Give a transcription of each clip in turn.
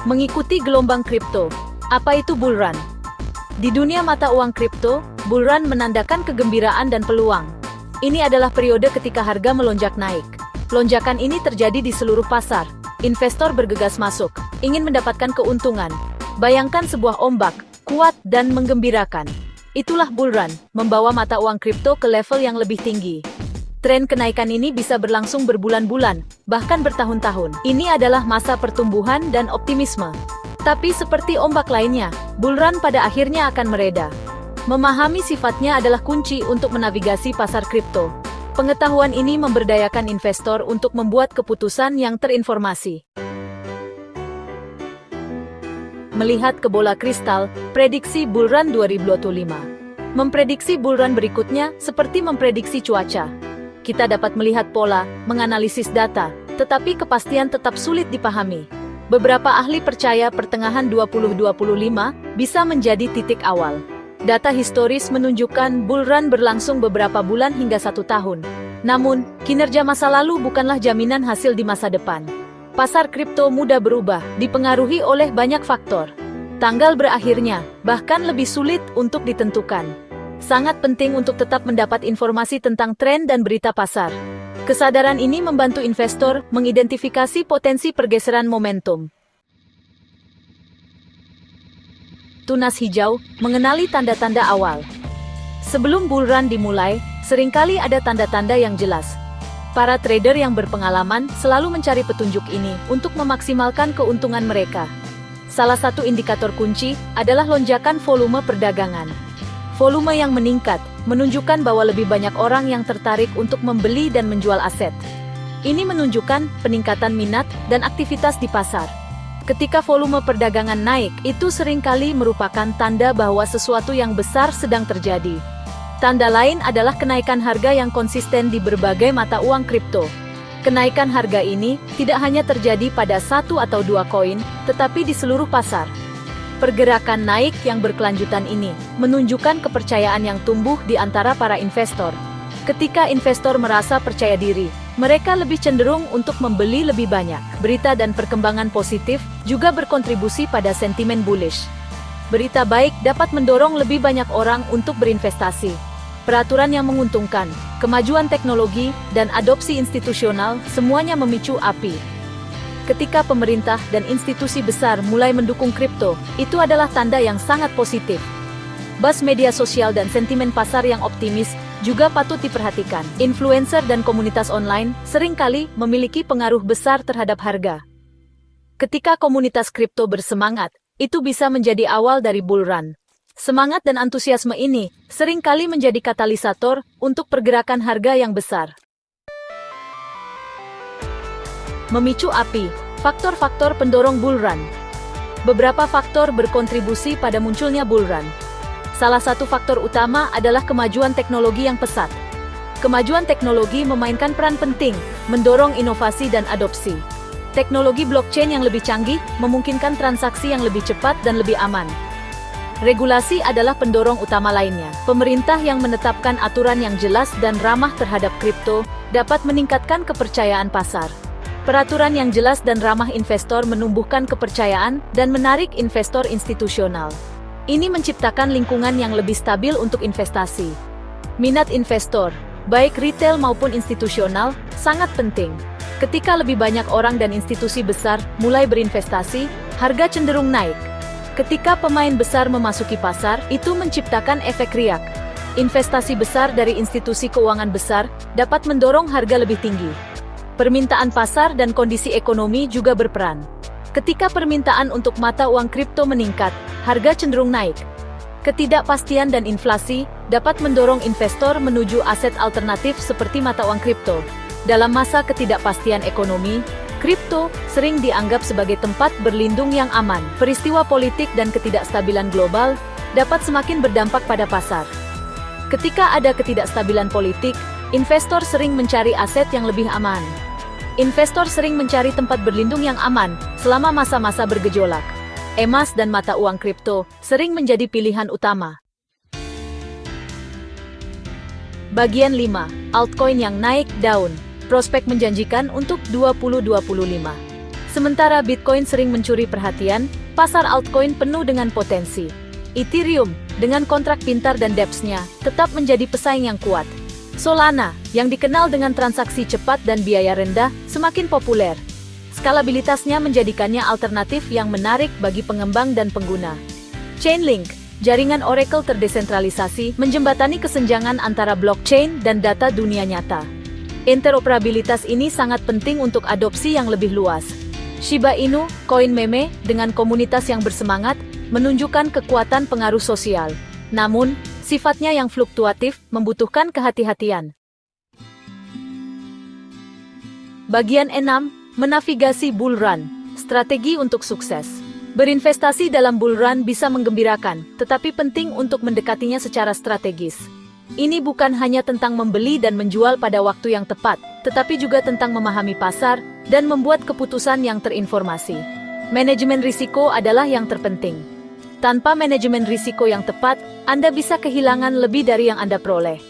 Mengikuti gelombang kripto. Apa itu bull run? Di dunia mata uang kripto, bull run menandakan kegembiraan dan peluang. Ini adalah periode ketika harga melonjak naik. Lonjakan ini terjadi di seluruh pasar. Investor bergegas masuk, ingin mendapatkan keuntungan. Bayangkan sebuah ombak, kuat dan menggembirakan. Itulah bull run, membawa mata uang kripto ke level yang lebih tinggi. Tren kenaikan ini bisa berlangsung berbulan-bulan, bahkan bertahun-tahun. Ini adalah masa pertumbuhan dan optimisme. Tapi seperti ombak lainnya, bull run pada akhirnya akan mereda. Memahami sifatnya adalah kunci untuk menavigasi pasar kripto. Pengetahuan ini memberdayakan investor untuk membuat keputusan yang terinformasi. Melihat ke bola kristal, prediksi bull run 2025. Memprediksi bull run berikutnya seperti memprediksi cuaca. Kita dapat melihat pola, menganalisis data, tetapi kepastian tetap sulit dipahami. Beberapa ahli percaya pertengahan 2025 bisa menjadi titik awal. Data historis menunjukkan bull run berlangsung beberapa bulan hingga 1 tahun. Namun, kinerja masa lalu bukanlah jaminan hasil di masa depan. Pasar kripto mudah berubah, dipengaruhi oleh banyak faktor. Tanggal berakhirnya, bahkan lebih sulit untuk ditentukan. Sangat penting untuk tetap mendapat informasi tentang tren dan berita pasar. Kesadaran ini membantu investor mengidentifikasi potensi pergeseran momentum. Tunas hijau, mengenali tanda-tanda awal. Sebelum bull run dimulai, seringkali ada tanda-tanda yang jelas. Para trader yang berpengalaman selalu mencari petunjuk ini untuk memaksimalkan keuntungan mereka. Salah satu indikator kunci adalah lonjakan volume perdagangan. Volume yang meningkat menunjukkan bahwa lebih banyak orang yang tertarik untuk membeli dan menjual aset. Ini menunjukkan peningkatan minat dan aktivitas di pasar. Ketika volume perdagangan naik, itu seringkali merupakan tanda bahwa sesuatu yang besar sedang terjadi. Tanda lain adalah kenaikan harga yang konsisten di berbagai mata uang kripto. Kenaikan harga ini tidak hanya terjadi pada 1 atau 2 koin, tetapi di seluruh pasar. Pergerakan naik yang berkelanjutan ini menunjukkan kepercayaan yang tumbuh di antara para investor. Ketika investor merasa percaya diri, mereka lebih cenderung untuk membeli lebih banyak. Berita dan perkembangan positif juga berkontribusi pada sentimen bullish. Berita baik dapat mendorong lebih banyak orang untuk berinvestasi. Peraturan yang menguntungkan, kemajuan teknologi, dan adopsi institusional semuanya memicu api. Ketika pemerintah dan institusi besar mulai mendukung kripto, itu adalah tanda yang sangat positif. Buzz media sosial dan sentimen pasar yang optimis juga patut diperhatikan. Influencer dan komunitas online seringkali memiliki pengaruh besar terhadap harga. Ketika komunitas kripto bersemangat, itu bisa menjadi awal dari bull run. Semangat dan antusiasme ini seringkali menjadi katalisator untuk pergerakan harga yang besar. Memicu api, faktor-faktor pendorong bull run. Beberapa faktor berkontribusi pada munculnya bull run. Salah satu faktor utama adalah kemajuan teknologi yang pesat. Kemajuan teknologi memainkan peran penting, mendorong inovasi dan adopsi. Teknologi blockchain yang lebih canggih memungkinkan transaksi yang lebih cepat dan lebih aman. Regulasi adalah pendorong utama lainnya. Pemerintah yang menetapkan aturan yang jelas dan ramah terhadap kripto dapat meningkatkan kepercayaan pasar. Peraturan yang jelas dan ramah investor menumbuhkan kepercayaan dan menarik investor institusional. Ini menciptakan lingkungan yang lebih stabil untuk investasi. Minat investor, baik retail maupun institusional, sangat penting. Ketika lebih banyak orang dan institusi besar mulai berinvestasi, harga cenderung naik. Ketika pemain besar memasuki pasar, itu menciptakan efek riak. Investasi besar dari institusi keuangan besar dapat mendorong harga lebih tinggi. Permintaan pasar dan kondisi ekonomi juga berperan. Ketika permintaan untuk mata uang kripto meningkat, harga cenderung naik. Ketidakpastian dan inflasi dapat mendorong investor menuju aset alternatif seperti mata uang kripto. Dalam masa ketidakpastian ekonomi, kripto sering dianggap sebagai tempat berlindung yang aman. Peristiwa politik dan ketidakstabilan global dapat semakin berdampak pada pasar. Ketika ada ketidakstabilan politik, investor sering mencari aset yang lebih aman. Investor sering mencari tempat berlindung yang aman selama masa-masa bergejolak. Emas dan mata uang kripto sering menjadi pilihan utama. Bagian 5. Altcoin yang naik daun. Prospek menjanjikan untuk 2025. Sementara Bitcoin sering mencuri perhatian, pasar altcoin penuh dengan potensi. Ethereum, dengan kontrak pintar dan dApps-nya, tetap menjadi pesaing yang kuat. Solana, yang dikenal dengan transaksi cepat dan biaya rendah, semakin populer. Skalabilitasnya menjadikannya alternatif yang menarik bagi pengembang dan pengguna. Chainlink, jaringan Oracle terdesentralisasi, menjembatani kesenjangan antara blockchain dan data dunia nyata. Interoperabilitas ini sangat penting untuk adopsi yang lebih luas. Shiba Inu, koin meme, dengan komunitas yang bersemangat, menunjukkan kekuatan pengaruh sosial. Namun, sifatnya yang fluktuatif membutuhkan kehati-hatian. Bagian 6. Menavigasi bull run. Strategi untuk sukses. Berinvestasi dalam bull run bisa menggembirakan, tetapi penting untuk mendekatinya secara strategis. Ini bukan hanya tentang membeli dan menjual pada waktu yang tepat, tetapi juga tentang memahami pasar dan membuat keputusan yang terinformasi. Manajemen risiko adalah yang terpenting. Tanpa manajemen risiko yang tepat, Anda bisa kehilangan lebih dari yang Anda peroleh.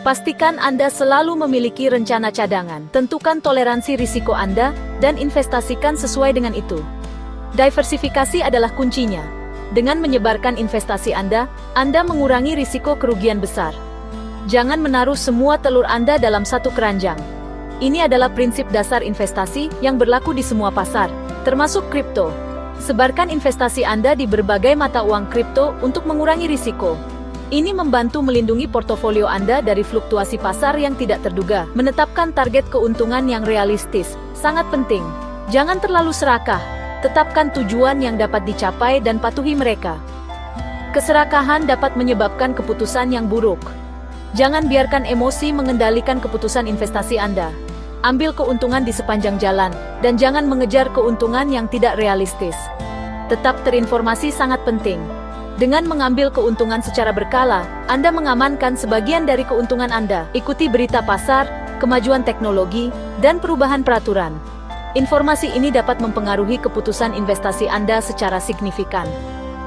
Pastikan Anda selalu memiliki rencana cadangan. Tentukan toleransi risiko Anda dan investasikan sesuai dengan itu. Diversifikasi adalah kuncinya. Dengan menyebarkan investasi Anda mengurangi risiko kerugian besar. Jangan menaruh semua telur Anda dalam satu keranjang. Ini adalah prinsip dasar investasi yang berlaku di semua pasar, termasuk kripto. Sebarkan investasi Anda di berbagai mata uang kripto untuk mengurangi risiko. Ini membantu melindungi portofolio Anda dari fluktuasi pasar yang tidak terduga. Menetapkan target keuntungan yang realistis sangat penting. Jangan terlalu serakah. Tetapkan tujuan yang dapat dicapai dan patuhi mereka. Keserakahan dapat menyebabkan keputusan yang buruk. Jangan biarkan emosi mengendalikan keputusan investasi Anda. Ambil keuntungan di sepanjang jalan, dan jangan mengejar keuntungan yang tidak realistis. Tetap terinformasi sangat penting. Dengan mengambil keuntungan secara berkala, Anda mengamankan sebagian dari keuntungan Anda. Ikuti berita pasar, kemajuan teknologi, dan perubahan peraturan. Informasi ini dapat mempengaruhi keputusan investasi Anda secara signifikan.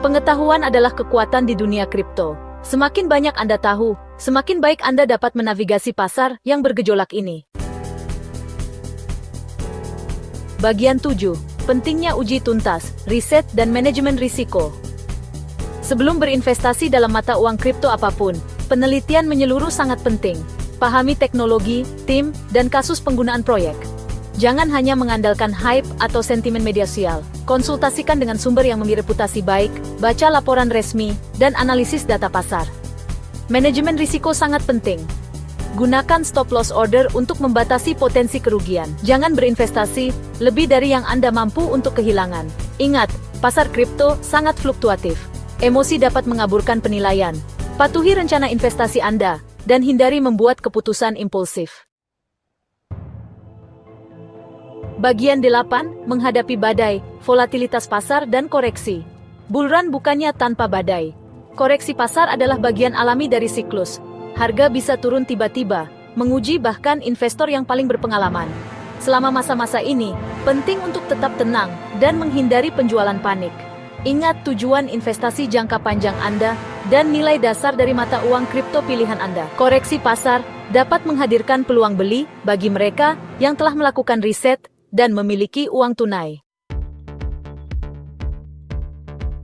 Pengetahuan adalah kekuatan di dunia kripto. Semakin banyak Anda tahu, semakin baik Anda dapat menavigasi pasar yang bergejolak ini. Bagian 7. Pentingnya uji tuntas, riset dan manajemen risiko. Sebelum berinvestasi dalam mata uang kripto apapun, penelitian menyeluruh sangat penting. Pahami teknologi, tim, dan kasus penggunaan proyek. Jangan hanya mengandalkan hype atau sentimen media sosial. Konsultasikan dengan sumber yang memiliki reputasi baik, baca laporan resmi, dan analisis data pasar. Manajemen risiko sangat penting. Gunakan stop loss order untuk membatasi potensi kerugian. Jangan berinvestasi lebih dari yang Anda mampu untuk kehilangan. Ingat, pasar kripto sangat fluktuatif. Emosi dapat mengaburkan penilaian. Patuhi rencana investasi Anda, dan hindari membuat keputusan impulsif. Bagian 8. Menghadapi badai, volatilitas pasar dan koreksi. Bull run bukannya tanpa badai. Koreksi pasar adalah bagian alami dari siklus. Harga bisa turun tiba-tiba, menguji bahkan investor yang paling berpengalaman. Selama masa-masa ini, penting untuk tetap tenang dan menghindari penjualan panik. Ingat tujuan investasi jangka panjang Anda dan nilai dasar dari mata uang kripto pilihan Anda. Koreksi pasar dapat menghadirkan peluang beli bagi mereka yang telah melakukan riset dan memiliki uang tunai.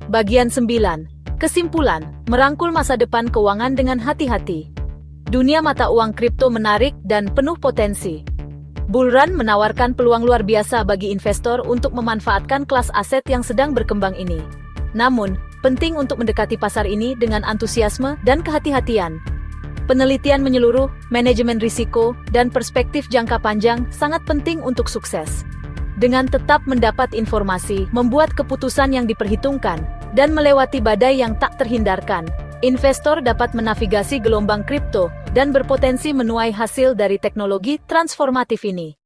Bagian 9. Kesimpulan, merangkul masa depan keuangan dengan hati-hati. Dunia mata uang kripto menarik dan penuh potensi. Bull run menawarkan peluang luar biasa bagi investor untuk memanfaatkan kelas aset yang sedang berkembang ini. Namun, penting untuk mendekati pasar ini dengan antusiasme dan kehati-hatian. Penelitian menyeluruh, manajemen risiko, dan perspektif jangka panjang sangat penting untuk sukses. Dengan tetap mendapat informasi, membuat keputusan yang diperhitungkan, dan melewati badai yang tak terhindarkan, investor dapat menavigasi gelombang kripto dan berpotensi menuai hasil dari teknologi transformatif ini.